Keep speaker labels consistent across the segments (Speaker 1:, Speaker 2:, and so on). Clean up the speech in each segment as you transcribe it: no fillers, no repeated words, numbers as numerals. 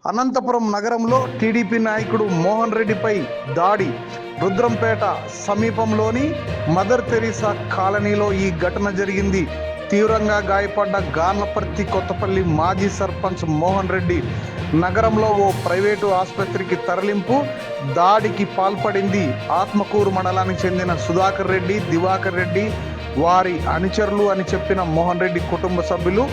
Speaker 1: అనంతపురం నగరంలో టీడీపీ నాయకుడు మోహన్ రెడ్డిపై దాడి. రుద్రంపేట సమీపంలోని మదర్ తెరీసా కాలనీలో ఈ ఘటన జరిగింది. తీవ్రంగా గాయపడ్డ గార్లపర్తి కొత్తపల్లి మాజీ సర్పంచ్ మోహన్ రెడ్డి నగరంలో ఓ ప్రైవేటు ఆసుపత్రికి తరలింపు. దాడికి పాల్పడింది ఆత్మకూరు మండలానికి చెందిన సుధాకర్ రెడ్డి, దివాకర్ రెడ్డి, వారి అనుచరులు అని చెప్పిన మోహన్ రెడ్డి కుటుంబ సభ్యులు.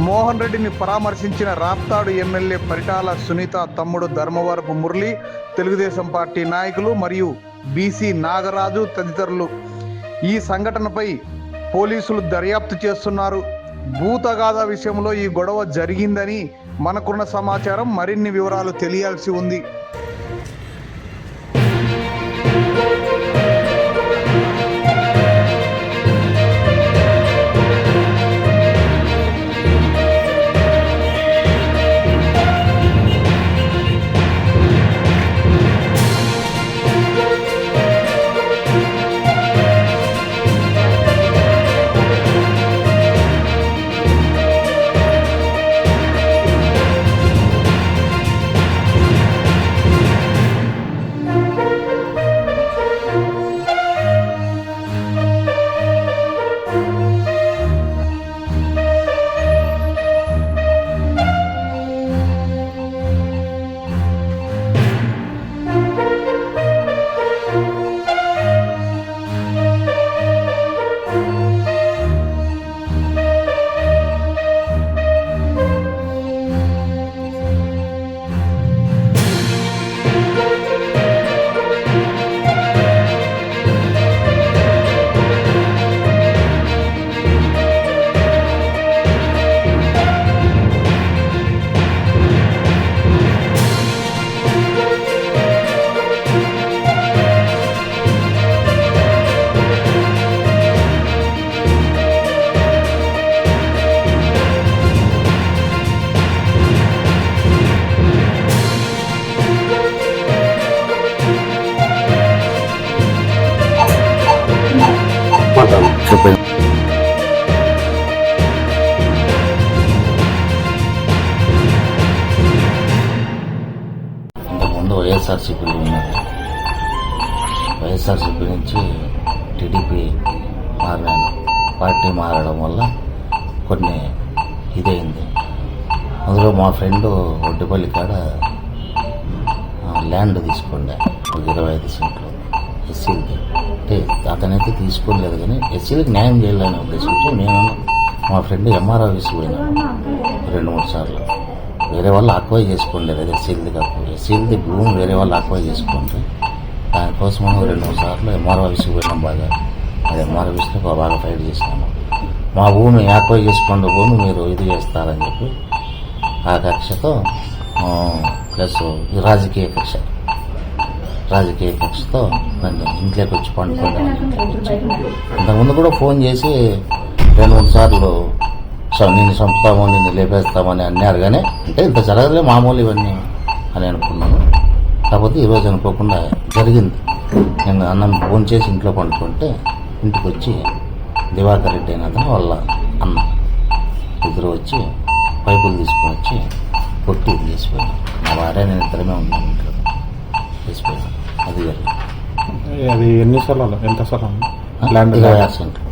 Speaker 1: మోహన్ రెడ్డిని పరామర్శించిన రాప్తాడు ఎమ్మెల్యే పరిటాల సునీత తమ్ముడు ధర్మవరపు మురళి, తెలుగుదేశం పార్టీ నాయకులు మరియు బీసీ నాగరాజు తదితరులు. ఈ సంఘటనపై పోలీసులు దర్యాప్తు చేస్తున్నారు. భూతగాథ విషయంలో ఈ గొడవ జరిగిందని మనకున్న సమాచారం. మరిన్ని వివరాలు తెలియాల్సి ఉంది.
Speaker 2: ఇంతకుముందు వైఎస్ఆర్సీపీలో ఉన్నారు. వైఎస్ఆర్సీపీ నుంచి టీడీపీ పార్టీ మారడం వల్ల కొన్ని ఇదైంది. అందులో మా ఫ్రెండ్ ఒడ్డుపల్లి కాడ ల్యాండ్ తీసుకోండి, ఒక 25 సెంట్లు ఎస్సీలకి. అంటే అతనైతే తీసుకోలేదు, కానీ ఎస్సీలకు న్యాయం చేయాలనే ఉద్దేశంతో నేను మా ఫ్రెండ్ ఎంఆర్ ఆఫీస్కి పోయినాను 2-3 సార్లు. వేరే వాళ్ళు ఆక్వై చేసుకోండి, అదే ఎస్సీలది కాకుండా ఎస్సీలది భూమి వేరే వాళ్ళు ఆక్వై చేసుకోండి. దానికోసం 2-3 సార్లు ఎంఆర్ ఆఫీస్కి పోయినాం. బాగా అది ఎంఆర్ ఆఫీస్లో బాగా ఫైట్ చేసినాము. మా భూమి ఆక్వై చేసుకోండి, భూమి మీరు ఇది చేస్తారని చెప్పి ఆ కక్షతో ప్లస్ రాజకీయ కక్షతో నన్ను ఇంట్లోకి వచ్చి పండుకోండి. ఇంతకుముందు కూడా ఫోన్ చేసి 2-3 సార్లు నిన్ను చంపుతామో నిన్ను లేపేస్తామని అన్నారు. కానీ అంటే ఇంత జరగలే, మామూలు ఇవన్నీ అని అనుకున్నాను. కాకపోతే ఈరోజు అనుకోకుండా జరిగింది. నేను అన్నం ఫోన్ చేసి ఇంట్లో పండుకుంటే ఇంటికి వచ్చి దివాకర్ రెడ్డి అయిన అతను వాళ్ళ అన్న ఇద్దరు వచ్చి పైపులు తీసుకొని వచ్చి కొట్టి ఇది చేసిపోయాను. మా భార్య నేను ఇద్దరమే ఉన్నాను ఇంట్లో. చేసిపోయాను. అది
Speaker 3: ఎన్ని స్థలాలు, ఎంత స్థలం?
Speaker 2: 26 సెంట్లు.